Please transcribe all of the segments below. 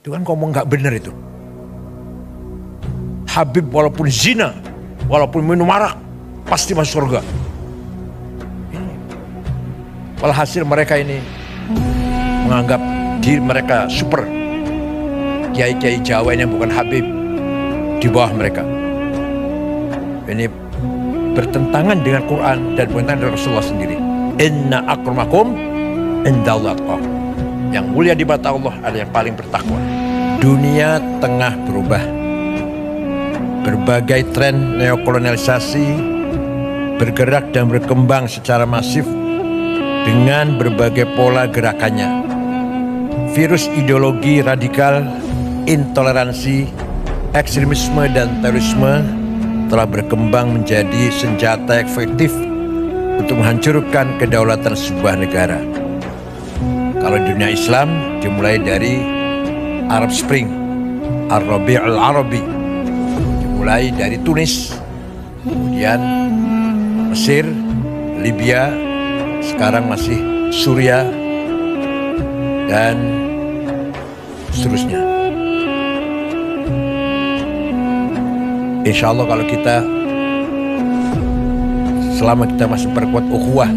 Itu kan ngomong nggak benar itu. Habib walaupun zina, walaupun minum arak, pasti masuk surga. Walhasil mereka ini menganggap diri mereka super. Kiai-kiai Jawa ini bukan Habib di bawah mereka. Ini bertentangan dengan Quran dan bertentangan dengan Rasulullah sendiri. Inna akramakum indallahi atqakum. Yang mulia di mata Allah adalah yang paling bertakwa. Dunia tengah berubah. Berbagai tren neokolonialisasi bergerak dan berkembang secara masif dengan berbagai pola gerakannya. Virus ideologi radikal, intoleransi, ekstremisme dan terorisme telah berkembang menjadi senjata efektif untuk menghancurkan kedaulatan sebuah negara. Kalau di dunia Islam dimulai dari Arab Spring, Ar-Rabi' al-Arabi, dimulai dari Tunis, kemudian Mesir, Libya, sekarang masih Suriah, dan seterusnya. Insya Allah kalau kita selama kita masih perkuat ukhuwah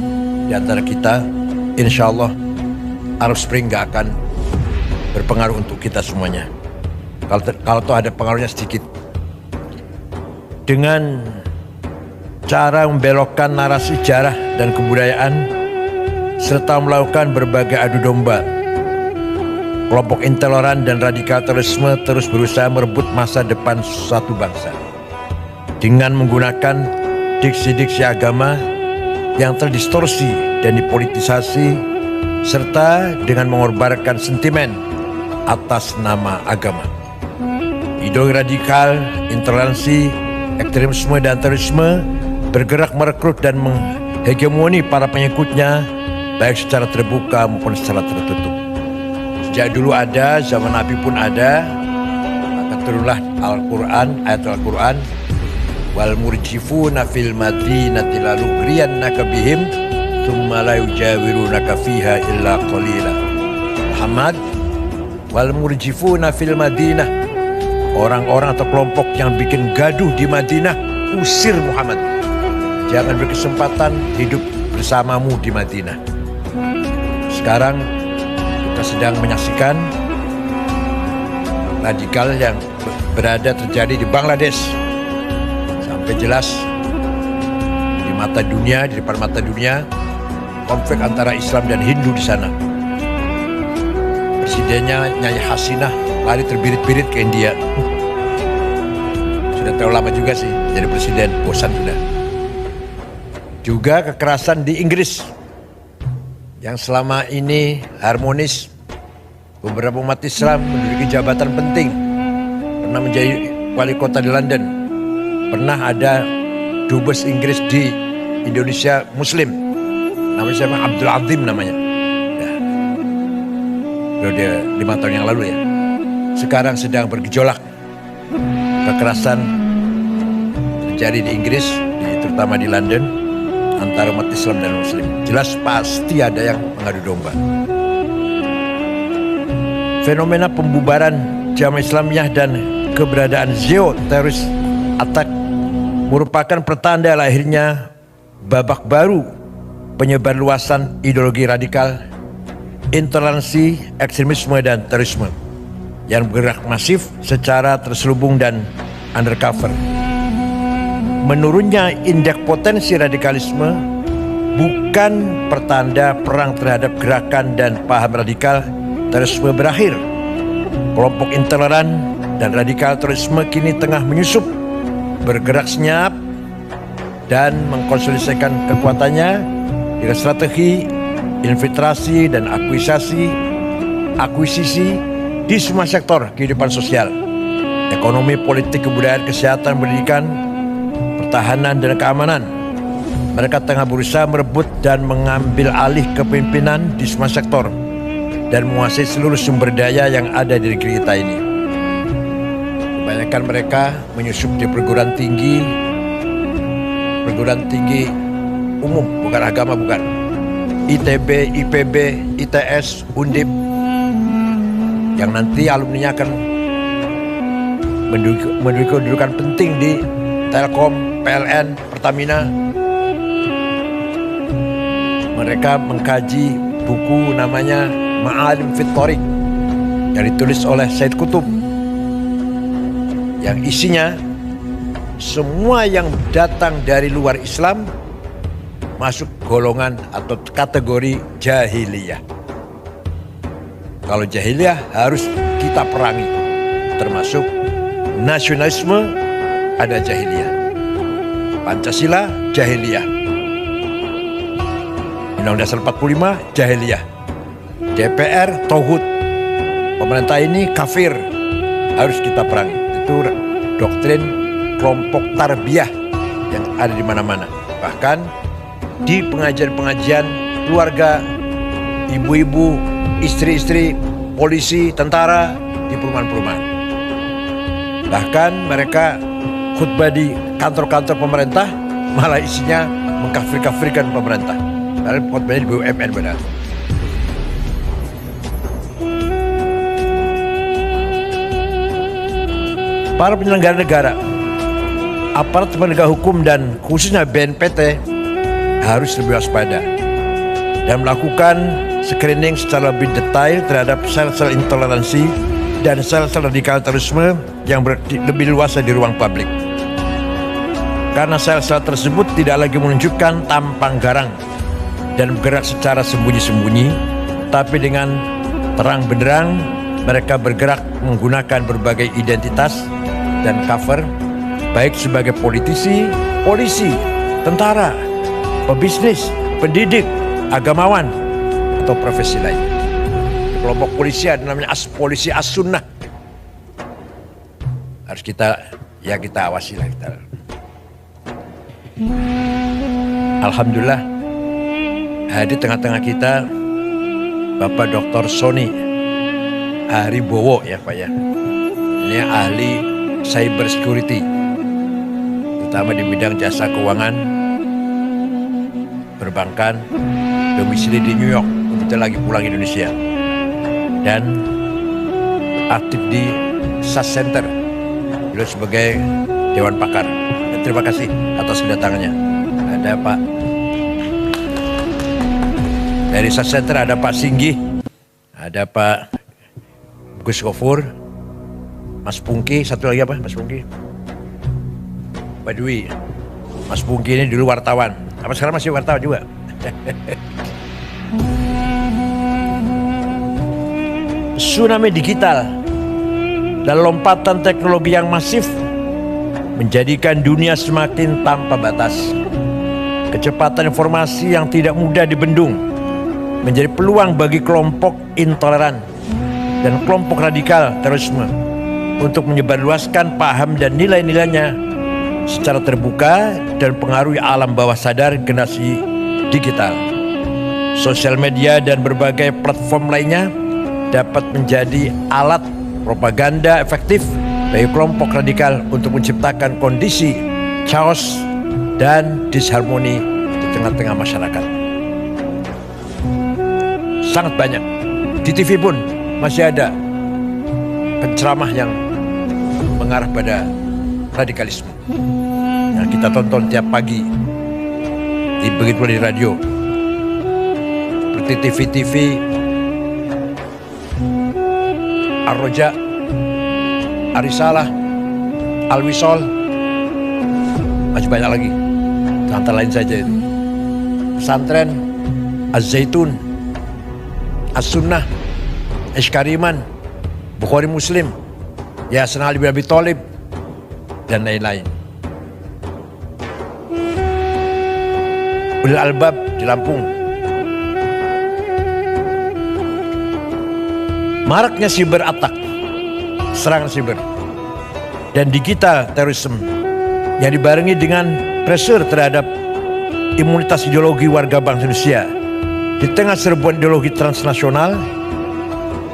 di antara kita, insya Allah Arab Spring gak akan berpengaruh untuk kita semuanya. Kalau toh ada pengaruhnya sedikit. Dengan cara membelokkan narasi sejarah dan kebudayaan serta melakukan berbagai adu domba, kelompok intoleran dan radikal terorisme terus berusaha merebut masa depan suatu bangsa dengan menggunakan diksi-diksi agama yang terdistorsi dan dipolitisasi serta dengan mengorbankan sentimen atas nama agama. Ideologi radikal, intoleransi, ekstremisme dan terorisme bergerak merekrut dan menghegemoni para pengikutnya baik secara terbuka maupun secara tertutup. Sejak dulu ada, zaman Nabi pun ada, maka turunlah Al-Quran, ayat Al-Quran, wal murjifuna fil madinati la nugriyannaka bihim thumma la yujawirunaka fiha illa qalila. Muhammad, wal murjifuna fil madinah, orang-orang atau kelompok yang bikin gaduh di Madinah, usir Muhammad. Jangan berkesempatan hidup bersamamu di Madinah. Sekarang kita sedang menyaksikan radikal yang berada terjadi di Bangladesh. Sampai jelas di mata dunia, di depan mata dunia, konflik antara Islam dan Hindu di sana. Presidennya Nyai Hasinah lari terbirit-birit ke India. Sudah terlalu lama juga sih jadi presiden, bosan sudah. Juga kekerasan di Inggris yang selama ini harmonis. Beberapa umat Islam menduduki jabatan penting. Pernah menjadi wali kota di London. Pernah ada dubes Inggris di Indonesia Muslim. Namanya siapa? Abdul Azim namanya. Ya. Udah 5 tahun yang lalu ya. Sekarang sedang bergejolak. Kekerasan terjadi di Inggris, terutama di London, antara umat Islam dan Muslim. Jelas pasti ada yang mengadu domba. Fenomena pembubaran Jamaah Islamiyah dan keberadaan teroris attack merupakan pertanda lahirnya babak baru penyebar luasan ideologi radikal, intoleransi, ekstremisme dan terorisme yang bergerak masif secara terselubung dan undercover. Menurunnya indeks potensi radikalisme bukan pertanda perang terhadap gerakan dan paham radikal terorisme berakhir. Kelompok intoleran dan radikal terorisme kini tengah menyusup, bergerak senyap dan mengkonsolidasikan kekuatannya dengan strategi infiltrasi dan akuisisi di semua sektor kehidupan sosial, ekonomi, politik, kebudayaan, kesehatan, pendidikan, pertahanan dan keamanan. Mereka tengah berusaha merebut dan mengambil alih kepemimpinan di semua sektor dan menguasai seluruh sumber daya yang ada di negeri kita ini. Kebanyakan mereka menyusup di perguruan tinggi umum, bukan agama, bukan. ITB, IPB, ITS, Undip, yang nanti alumninya akan menduduki kedudukan penting di Telkom, PLN, Pertamina. Mereka mengkaji buku namanya Ma'alim fit Thoriq yang ditulis oleh Said Qutb, yang isinya semua yang datang dari luar Islam masuk golongan atau kategori jahiliyah. Kalau jahiliyah harus kita perangi, termasuk nasionalisme ada jahiliyah, Pancasila jahiliyah, Undang-Undang Dasar 45 jahiliyah, DPR tauhid, pemerintah ini kafir, harus kita perangi. Itu doktrin kelompok tarbiyah yang ada di mana-mana. Bahkan di pengajian-pengajian keluarga, ibu-ibu, istri-istri, polisi, tentara di perumahan-perumahan. Bahkan mereka khutbah di kantor-kantor pemerintah malah isinya mengkafir-kafirkan pemerintah. Padahal khutbahnya di BUMN benar. Para penyelenggara negara, aparat penegak hukum dan khususnya BNPT harus lebih waspada dan melakukan screening secara lebih detail terhadap sel-sel intoleransi dan sel-sel radikal terorisme yang lebih luas di ruang publik. Karena sel-sel tersebut tidak lagi menunjukkan tampang garang dan bergerak secara sembunyi-sembunyi, tapi dengan terang benderang mereka bergerak menggunakan berbagai identitas dan cover, baik sebagai politisi, polisi, tentara, pebisnis, pendidik, agamawan, atau profesi lain. Kelompok polisi ada namanya polisi as-sunnah. Harus kita awasi lah kita. Alhamdulillah hadir tengah-tengah kita Bapak Dr. Sony Haribowo ya Pak ya. Ini ahli cyber security, terutama di bidang jasa keuangan, perbankan, domisili di New York, kebetulan lagi pulang Indonesia, dan aktif di SAS Center, beliau sebagai Dewan Pakar. Dan terima kasih atas kedatangannya. Ada Pak dari SAS Center, ada Pak Singgih, ada Pak Gus Gofur, Mas Pungki, satu lagi apa Mas Pungki? Pak Dwi. Mas Pungki ini dulu wartawan, apa sekarang masih wartawan juga? Tsunami digital dan lompatan teknologi yang masif menjadikan dunia semakin tanpa batas. Kecepatan informasi yang tidak mudah dibendung menjadi peluang bagi kelompok intoleran dan kelompok radikal terorisme untuk menyebarluaskan paham dan nilai-nilainya secara terbuka dan pengaruhi alam bawah sadar generasi digital. Sosial media dan berbagai platform lainnya dapat menjadi alat propaganda efektif bagi kelompok radikal untuk menciptakan kondisi chaos dan disharmoni di tengah-tengah masyarakat. Sangat banyak. Di TV pun masih ada penceramah yang mengarah pada radikalisme yang kita tonton tiap pagi, begitu di radio, seperti TV-TV Ar-Roja, Arisalah, Al-Wisol, masih banyak lagi, antara lain saja itu. Pesantren, Az-Zaitun, As-Sunnah, Iskariman, Bukhari Muslim, Yayasan Ali bin Abi Thalib, dan lain-lain. Ulil Albab di Lampung. Maraknya cyber attack, serangan siber, dan digital terorisme yang dibarengi dengan pressure terhadap imunitas ideologi warga bangsa Indonesia di tengah serbuan ideologi transnasional,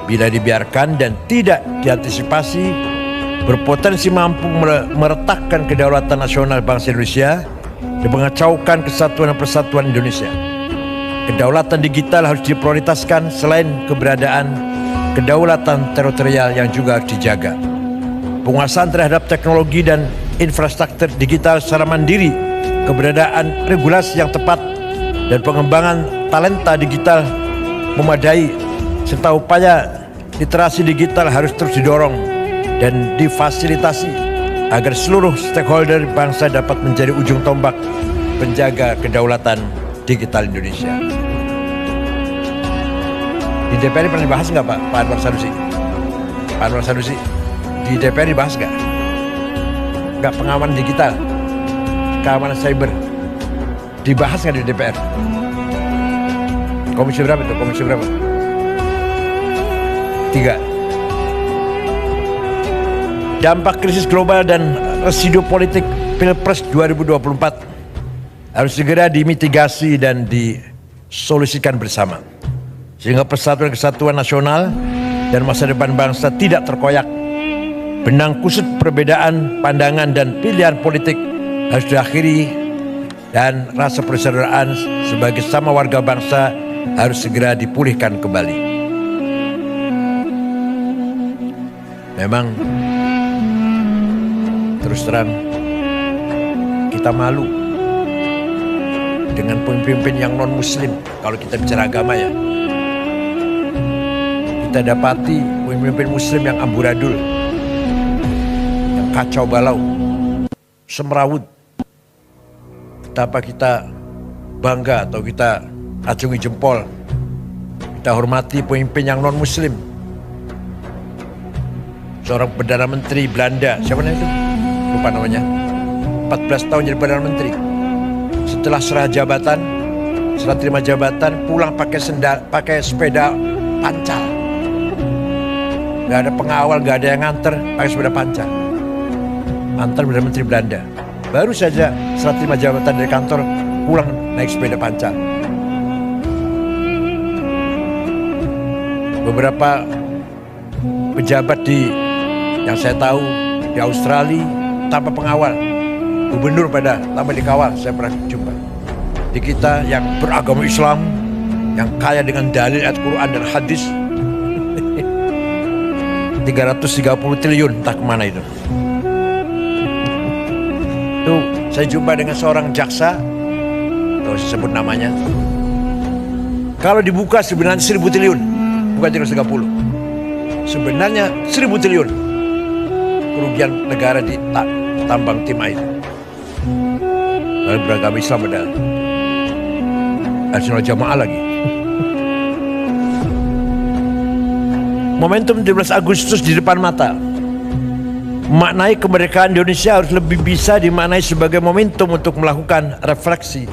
bila dibiarkan dan tidak diantisipasi, berpotensi mampu meretakkan kedaulatan nasional bangsa Indonesia dan mengacaukan kesatuan dan persatuan Indonesia. Kedaulatan digital harus diprioritaskan selain keberadaan kedaulatan teritorial yang juga harus dijaga. Penguasaan terhadap teknologi dan infrastruktur digital secara mandiri, keberadaan regulasi yang tepat, dan pengembangan talenta digital memadai, serta upaya literasi digital harus terus didorong dan difasilitasi agar seluruh stakeholder bangsa dapat menjadi ujung tombak penjaga kedaulatan digital Indonesia. Di DPR pernah dibahas nggak Pak Anwar Sanusi? Pak Anwar Sanusi, di DPR dibahas nggak? Nggak, pengamanan digital, keamanan cyber, dibahas nggak di DPR? Komisi berapa itu? Komisi berapa? 3. Dampak krisis global dan residu politik Pilpres 2024 harus segera dimitigasi dan disolusikan bersama, sehingga persatuan kesatuan nasional dan masa depan bangsa tidak terkoyak. Benang kusut perbedaan pandangan dan pilihan politik harus diakhiri, dan rasa persaudaraan sebagai sama warga bangsa harus segera dipulihkan kembali. Memang terus terang kita malu dengan pemimpin yang non muslim. Kalau kita bicara agama ya, kita dapati pemimpin muslim yang amburadul, yang kacau balau, semrawut. Betapa kita bangga atau kita acungi jempol, kita hormati pemimpin yang non muslim. Seorang Perdana Menteri Belanda, siapa namanya itu? Lupa namanya. 14 tahun jadi Perdana Menteri. Setelah serah terima jabatan, pulang pakai sepeda pancal. Gak ada pengawal, gak ada yang nganter, pakai sepeda pancal. Mantan Perdana Menteri Belanda. Baru saja serah terima jabatan dari kantor, pulang naik sepeda pancal. Beberapa pejabat yang saya tahu di Australia tanpa pengawal, gubernur pada tanpa dikawal, saya pernah jumpa. Di kita yang beragama Islam, yang kaya dengan dalil ayat Quran dan hadis, 330 triliun entah kemana itu. Tuh, saya jumpa dengan seorang jaksa, kalau saya sebut namanya, kalau dibuka sebenarnya 1000 triliun, bukan 330. Sebenarnya 1000 triliun kerugian negara di tambang timah itu. Lalu beragama Islam ada Ahlussunnah Jamaah lagi. Momentum 17 Agustus di depan mata. Maknai kemerdekaan Indonesia harus lebih bisa dimaknai sebagai momentum untuk melakukan refleksi,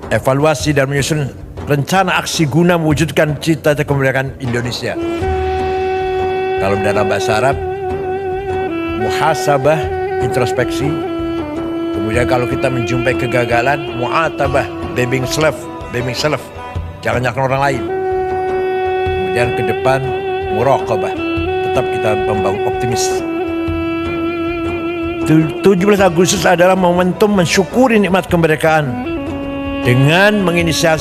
evaluasi, dan menyusun rencana aksi guna mewujudkan cita-cita kemerdekaan Indonesia. Kalau dalam bahasa Arab, muhasabah, introspeksi. Kemudian kalau kita menjumpai kegagalan, mu'atabah, blaming self, jangan nyalakan orang lain. Kemudian ke depan, muraqabah, tetap kita membangun optimis. 17 Agustus adalah momentum mensyukuri nikmat kemerdekaan dengan mengisinya,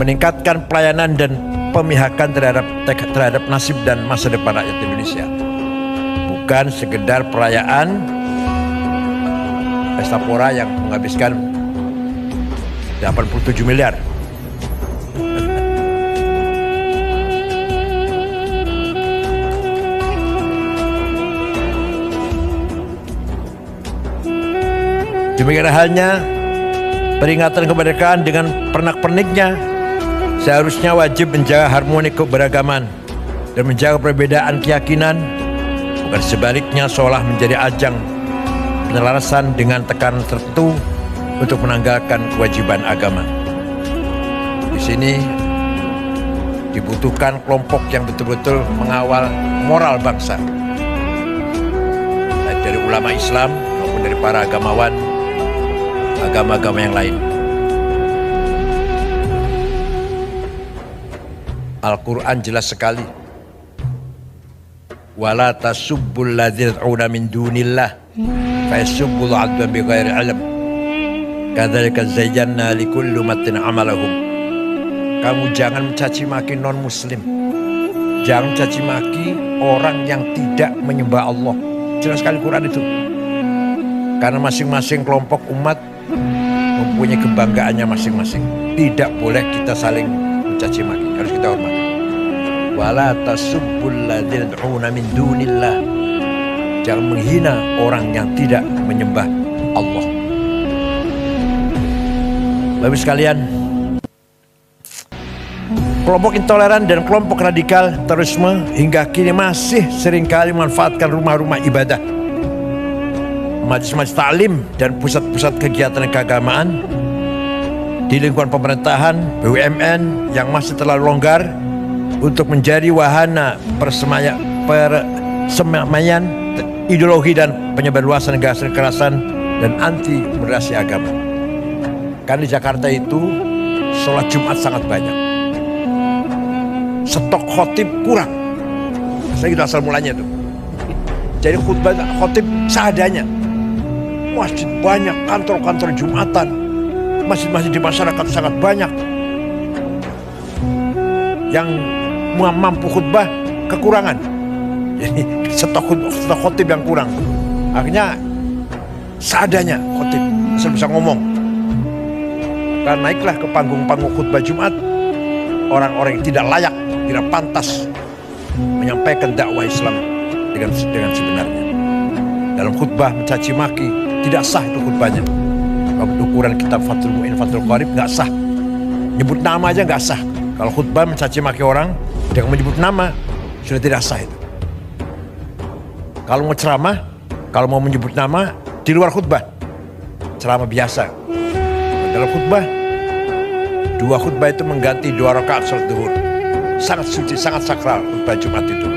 meningkatkan pelayanan dan pemihakan terhadap nasib dan masa depan rakyat Indonesia. Bukan sekedar perayaan pesta pora yang menghabiskan 87 miliar. Demikian halnya peringatan kemerdekaan dengan pernak-perniknya seharusnya wajib menjaga harmoni keberagaman dan menjaga perbedaan keyakinan, bukan sebaliknya seolah menjadi ajang penyelarasan dengan tekanan tertentu untuk menanggalkan kewajiban agama. Di sini dibutuhkan kelompok yang betul-betul mengawal moral bangsa, baik dari ulama Islam maupun dari para agamawan agama-agama yang lain. Al-Quran jelas sekali. Wala tasubbul ladzina yad'una min dunillah fa yasubbul 'adwan bighairi 'ilm. Kadzalika zayyana likulli ummatin 'amalahum kamu jangan mencaci maki non-muslim. Jangan mencaci maki orang yang tidak menyembah Allah. Jelas sekali Quran itu. Karena masing-masing kelompok umat mempunyai kebanggaannya masing-masing. Tidak boleh kita saling mencaci maki, harus kita hormati. Wala tasubbul ladzina yad'una min dunillah. Jangan menghina orang yang tidak menyembah Allah. Bapak sekalian, kelompok intoleran dan kelompok radikal terorisme hingga kini masih seringkali memanfaatkan rumah-rumah ibadah, majelis-majelis taklim dan pusat-pusat kegiatan keagamaan di lingkungan pemerintahan, BUMN yang masih terlalu longgar untuk menjadi wahana persemaian ideologi dan penyebarluasan gagasan kekerasan dan anti moderasi agama. Karena di Jakarta itu sholat Jumat sangat banyak, stok khotib kurang. Saya gitu asal mulanya tuh. Jadi khutbah khotib seadanya. Masjid banyak, kantor-kantor Jumatan, masjid-masjid di masyarakat sangat banyak. Yang mampu khutbah kekurangan. Jadi stok khotib yang kurang. Akhirnya seadanya khotib, asal bisa ngomong. Karena naiklah ke panggung-panggung khutbah Jumat orang-orang yang tidak layak, tidak pantas menyampaikan dakwah Islam dengan sebenarnya. Dalam khutbah mencaci maki, tidak sah itu khutbahnya. Kalau ukuran kitab Fathul Mu'in, Fathul Qarib nggak sah. Nyebut nama aja nggak sah. Kalau khutbah mencaci maki orang dengan menyebut nama sudah tidak sah itu. Kalau mau ceramah, kalau mau menyebut nama di luar khutbah, ceramah biasa. Dalam khutbah, 2 khutbah itu mengganti 2 rakaat salat zuhur. Sangat suci, sangat sakral khutbah Jumat itu.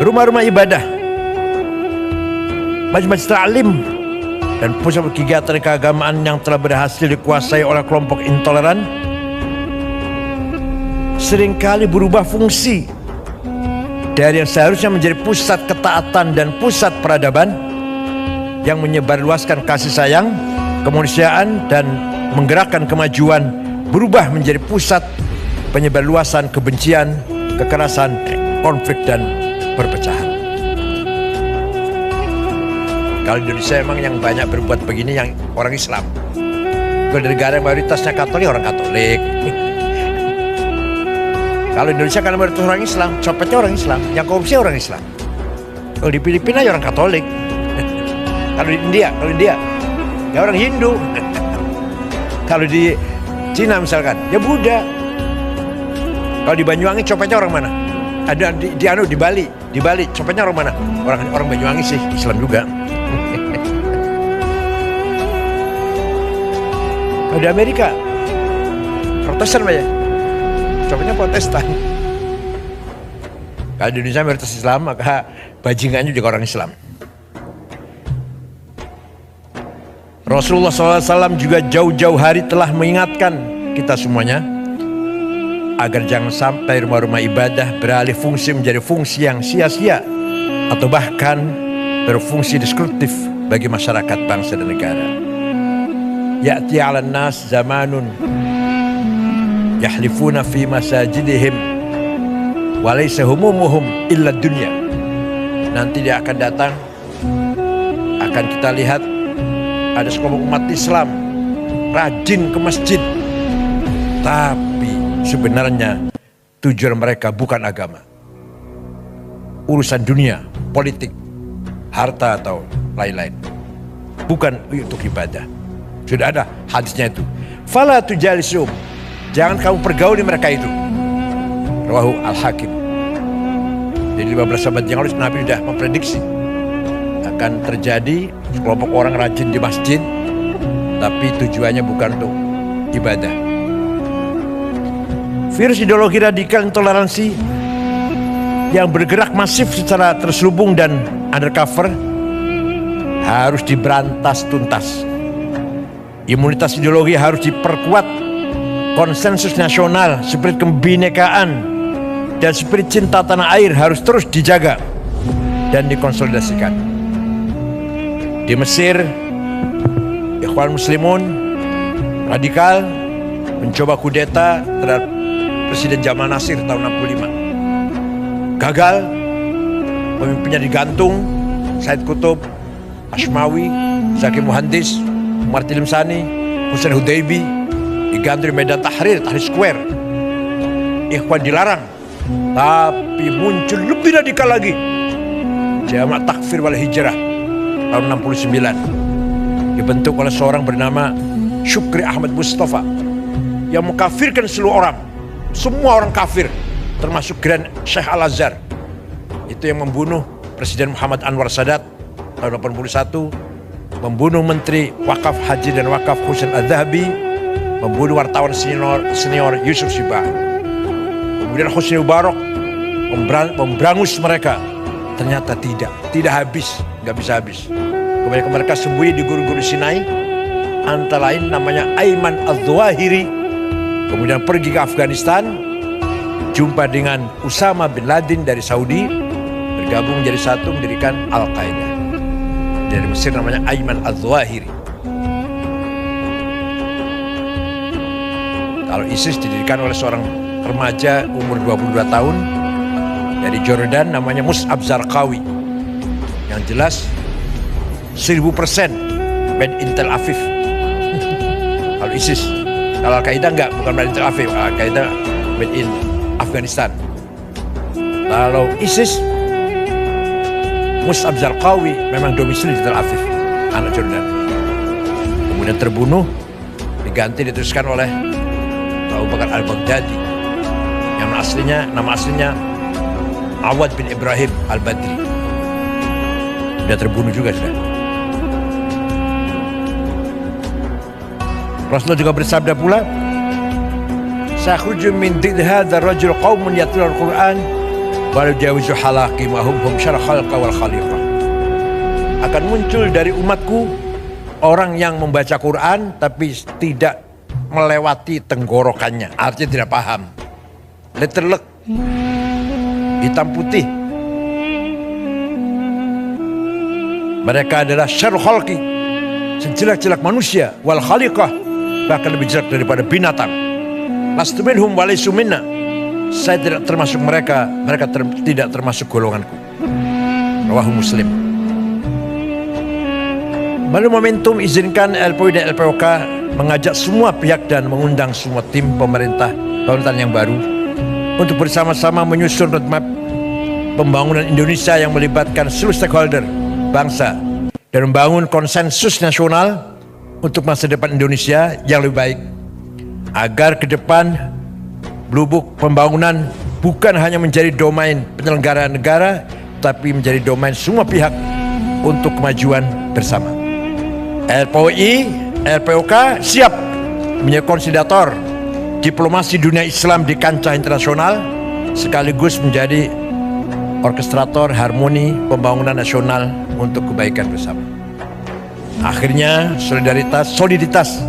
Rumah-rumah ibadah, majelis taklim dan pusat kegiatan keagamaan yang telah berhasil dikuasai oleh kelompok intoleran seringkali berubah fungsi dari yang seharusnya menjadi pusat ketaatan dan pusat peradaban yang menyebarluaskan kasih sayang, kemanusiaan dan menggerakkan kemajuan, berubah menjadi pusat penyebarluasan kebencian, kekerasan, konflik dan perpecahan. Kalau di Indonesia emang yang banyak berbuat begini yang orang Islam. Kalau di negara yang mayoritasnya Katolik, orang Katolik. Kalau Indonesia kan mayoritas orang Islam, copetnya orang Islam, yang korupsi orang Islam. Kalau di Filipina ya orang Katolik. Kalau di India ya orang Hindu. Kalau di Cina misalkan ya Buddha. Kalau di Banyuwangi copetnya orang mana? Ada di Bali copetnya orang mana? Orang Banyuwangi sih, Islam juga. Kalau di Amerika Protestan banyak, copetnya Protestan. Kalau di Indonesia mayoritas Islam, maka bajingannya juga orang Islam. Rasulullah SAW juga jauh-jauh hari telah mengingatkan kita semuanya agar jangan sampai rumah-rumah ibadah beralih fungsi menjadi fungsi yang sia-sia atau bahkan berfungsi destruktif bagi masyarakat, bangsa dan negara. Ya'ti 'alan nas zamanun yahlifuna fi masajidihim wa laysa humumuhum illa dunya. Nanti dia akan datang, akan kita lihat ada sekelompok umat Islam rajin ke masjid, tapi sebenarnya tujuan mereka bukan agama, urusan dunia, politik, harta atau lain-lain, bukan untuk ibadah. Sudah ada hadisnya itu. Fala tujalisum, jangan kamu pergauli mereka itu. Rawahu Al-Hakim. Jadi 15 abad yang lalu Nabi sudah memprediksi akan terjadi sekelompok orang rajin di masjid, tapi tujuannya bukan untuk ibadah. Virus ideologi radikal intoleransi yang bergerak masif secara terselubung dan undercover harus diberantas tuntas. Imunitas ideologi harus diperkuat. Konsensus nasional, spirit kebinekaan dan spirit cinta tanah air harus terus dijaga dan dikonsolidasikan. Di Mesir, Ikhwan Muslimun radikal mencoba kudeta terhadap Presiden Jamal Nasir tahun 65. Gagal, pemimpinnya digantung, Said Qutb, Ashmawi, Zaki Muhandis, Umar Tilimsani, Hussein Hudaybi digantung di Medan Tahrir, Tahrir Square. Ikhwan dilarang, tapi muncul lebih radikal lagi, Jamaah Takfir wal Hijrah tahun 69, dibentuk oleh seorang bernama Syukri Ahmad Mustafa yang mengkafirkan seluruh orang, semua orang kafir, termasuk Grand Sheikh Al-Azhar. Itu yang membunuh Presiden Muhammad Anwar Sadat tahun 81, membunuh Menteri Wakaf Haji dan Wakaf Husain Al-Zahabi, membunuh wartawan senior Yusuf Sibah. Kemudian Husni Mubarak memberangus mereka. Ternyata tidak habis, nggak bisa habis. Kemudian mereka sembunyi di gurun-gurun Sinai, antara lain namanya Ayman Al-Zawahiri. Kemudian pergi ke Afghanistan, jumpa dengan Usama bin Laden dari Saudi, bergabung menjadi satu, mendirikan Al-Qaeda. Dari Mesir namanya Ayman Al-Zawahiri. Kalau ISIS didirikan oleh seorang remaja umur 22 tahun dari Jordan namanya Mus'ab Zarqawi. Yang jelas 1000% made in Tel Aviv. Kalau ISIS, kalau Al-Qaeda enggak, bukan made in Tel Aviv, Al-Qaeda made in Afghanistan. Kalau ISIS, Mus'ab Zarqawi memang domisili di Tel Aviv, anak Jordan. Kemudian terbunuh, diganti diteruskan oleh Abu Bakar Al-Baghdadi, yang nama aslinya Awad bin Ibrahim Al-Badri. Dia terbunuh juga sudah. Rasulullah juga bersabda pula, "Sakhruju min did hadzal rajul qaumun yatluna al-Qur'an wa yujawizu halaqi ma hum syarh khalqa wal khaliqah." Akan muncul dari umatku orang yang membaca Quran tapi tidak melewati tenggorokannya, artinya tidak paham. Letterlek, hitam putih. Mereka adalah syarrul khalqi, sejelek-jelek manusia, wal khaliqah, bahkan lebih jelek daripada binatang. Lastu minhum wa laysu minna. Saya tidak termasuk mereka, tidak termasuk golonganku. Rawahu Muslim. Pada momentum izinkan LPOI dan LPOK mengajak semua pihak dan mengundang semua tim pemerintahan yang baru untuk bersama-sama menyusun roadmap pembangunan Indonesia yang melibatkan seluruh stakeholder bangsa dan membangun konsensus nasional untuk masa depan Indonesia yang lebih baik, agar ke depan belubuk pembangunan bukan hanya menjadi domain penyelenggara negara, tapi menjadi domain semua pihak untuk kemajuan bersama. LPOI, LPOK siap menjadi konsidator diplomasi dunia Islam di kancah internasional, sekaligus menjadi orkestrator harmoni pembangunan nasional untuk kebaikan bersama. Akhirnya soliditas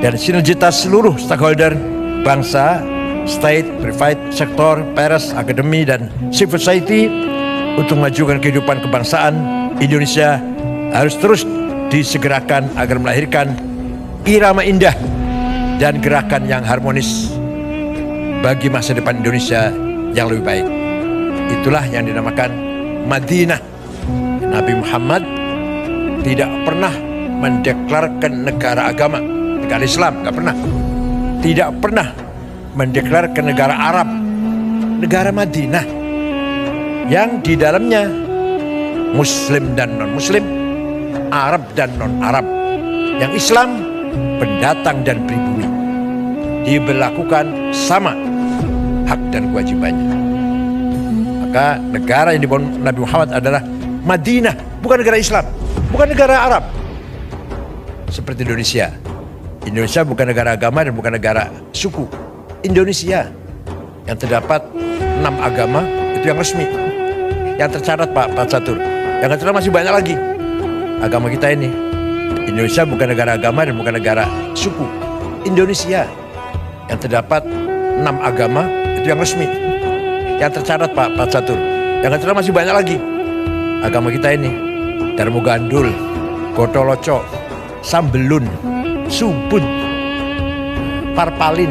dan sinergitas seluruh stakeholder bangsa, state, private sector, pers, akademi, dan civil society untuk memajukan kehidupan kebangsaan Indonesia harus terus disegerakan agar melahirkan irama indah dan gerakan yang harmonis bagi masa depan Indonesia yang lebih baik. Itulah yang dinamakan Madinah. Nabi Muhammad tidak pernah mendeklarkan negara agama, negara Islam, nggak pernah. Tidak pernah mendeklarkan negara Arab, negara Madinah, yang di dalamnya Muslim dan non-Muslim, Arab dan non-Arab, yang Islam pendatang dan pribumi, diberlakukan sama hak dan kewajibannya. Maka negara yang dibangun Nabi Muhammad adalah Madinah, bukan negara Islam, bukan negara Arab seperti Indonesia. Indonesia bukan negara agama dan bukan negara suku. Indonesia yang terdapat 6 agama itu yang resmi, yang tercatat Pak Catur. Yang tercatat masih banyak lagi agama kita ini. Indonesia bukan negara agama dan bukan negara suku. Indonesia yang terdapat 6 agama itu yang resmi, yang tercatat Pak Catur. Yang tercatat masih banyak lagi agama kita ini. Darmo Gandul, Gotoloco, Sambelun, Subud, Parpalin,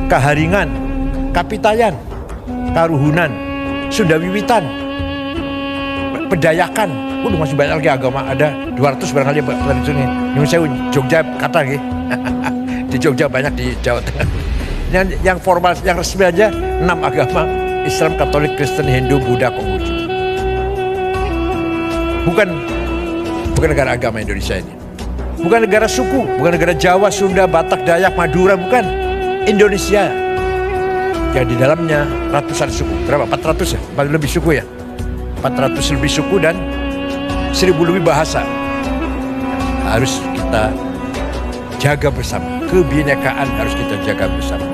Kaharingan, Kapitayan, Karuhunan, Sunda Wiwitan, Pedayakan. Masih banyak lagi agama, ada 200 barangkali tradisi ini. Nyun Sewu, Jogja kata gitu. Di Jogja banyak, di Jawa Tengah. Yang formal, yang resmi aja 6 agama: Islam, Katolik, Kristen, Hindu, Buddha, Konghucu. Bukan negara agama Indonesia ini. Bukan negara suku, bukan negara Jawa, Sunda, Batak, Dayak, Madura, bukan. Indonesia. Yang di dalamnya ratusan suku. Berapa? 400 ya? Lebih suku ya? 400 lebih suku dan 1000 lebih bahasa. Harus kita jaga bersama. Kebinekaan harus kita jaga bersama.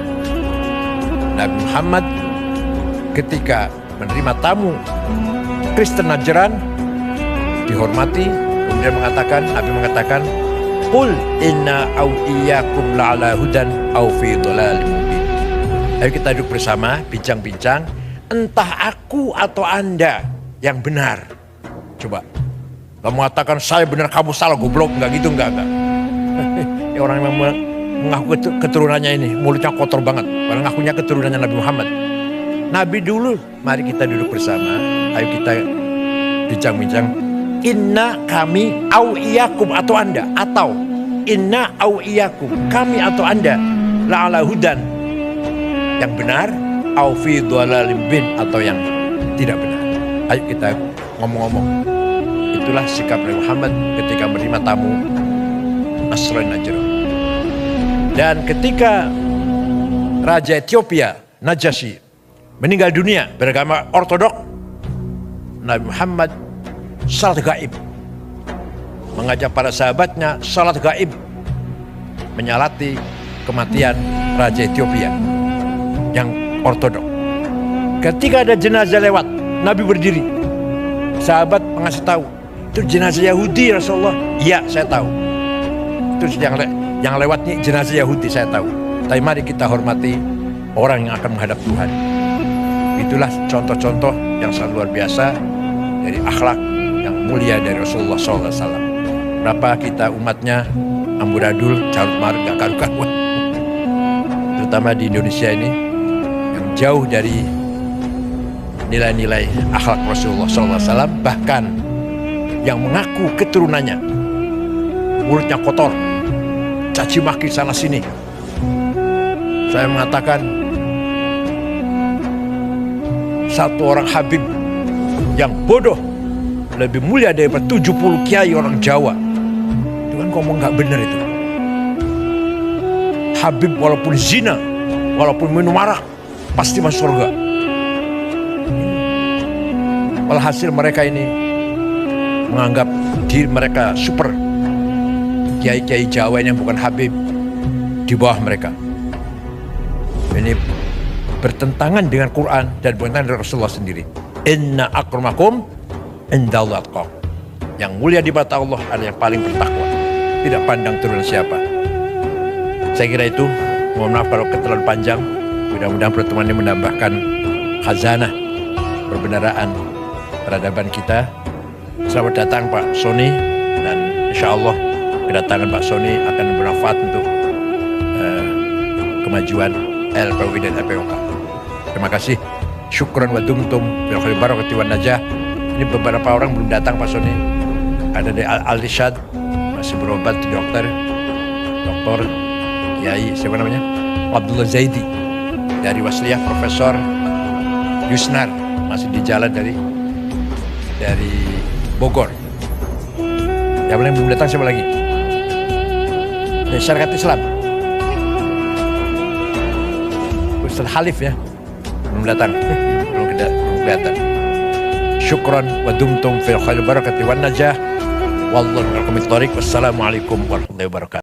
Nabi Muhammad ketika menerima tamu Kristen Najran dihormati, kemudian Nabi mengatakan, "Qul inna awliyakum la'ala hudan aw fi dhalalim mubin." Ayo kita duduk bersama, bincang-bincang, entah aku atau Anda yang benar. Coba, kamu mengatakan saya benar, kamu salah, goblok, enggak gitu, enggak. Orang yang mengaku keturunannya ini, mulutnya kotor banget, padahal ngakunya keturunannya Nabi Muhammad. Nabi dulu, mari kita duduk bersama, ayo kita bincang-bincang. Inna kami au iyakum atau Anda, atau inna au iyakum kami atau Anda la'ala hudan yang benar, au fi dhalalim bin atau yang tidak benar. Ayo kita ngomong-ngomong. Itulah sikap Nabi Muhammad ketika menerima tamu Nasrani Najran. Dan ketika Raja Ethiopia Najasyi meninggal dunia beragama Ortodok, Nabi Muhammad salat gaib, mengajak para sahabatnya salat gaib, menyalati kematian Raja Ethiopia yang Ortodok. Ketika ada jenazah lewat, Nabi berdiri. Sahabat mengasih tahu, itu jenazah Yahudi Rasulullah. Iya, saya tahu. Itu yang lewat nih jenazah Yahudi, saya tahu. Tapi mari kita hormati orang yang akan menghadap Tuhan. Itulah contoh-contoh yang sangat luar biasa dari akhlak yang mulia dari Rasulullah SAW. Berapa kita umatnya amburadul, carut marut, gak karu-karuan. Terutama di Indonesia ini yang jauh dari nilai-nilai akhlak Rasulullah SAW, bahkan yang mengaku keturunannya mulutnya kotor, caci maki sana sini. Saya mengatakan satu orang Habib yang bodoh lebih mulia daripada 70 kiai orang Jawa. Itu kan ngomong gak benar itu. Habib walaupun zina, walaupun minum arak, pasti masuk surga. Walhasil mereka ini menganggap diri mereka super. Kiai-kiai Jawa ini yang bukan Habib di bawah mereka. Ini bertentangan dengan Quran dan bertentangan dengan Rasulullah sendiri. Inna akramakum indallahi atqakum. Yang mulia di mata Allah adalah yang paling bertakwa. Tidak pandang turunan siapa. Saya kira itu. Mohon maaf kalau terlalu panjang. Mudah-mudahan pertemuan ini menambahkan khazanah perbendaraan peradaban kita. Selamat datang Pak Sony, dan insya Allah kedatangan Pak Sony akan bermanfaat untuk kemajuan LPUI dan LPOK. Terima kasih. Syukran wa dumtum fil khairi barakati wan najah. Ini beberapa orang belum datang Pak Sony. Ada dari Al-Rishad masih berobat, dokter Kiai siapa namanya? Abdullah Zaidi. Dari Wasliyah Profesor Yusnar masih di jalan dari Bogor. Yang paling belum datang siapa lagi? Dari Syarikat Islam. Ustaz Halif ya, belum datang. belum kelihatan. Syukran wa dumtum fil khairi barakati wan najah. Wallahu a'lam. Wassalamualaikum warahmatullahi wabarakatuh.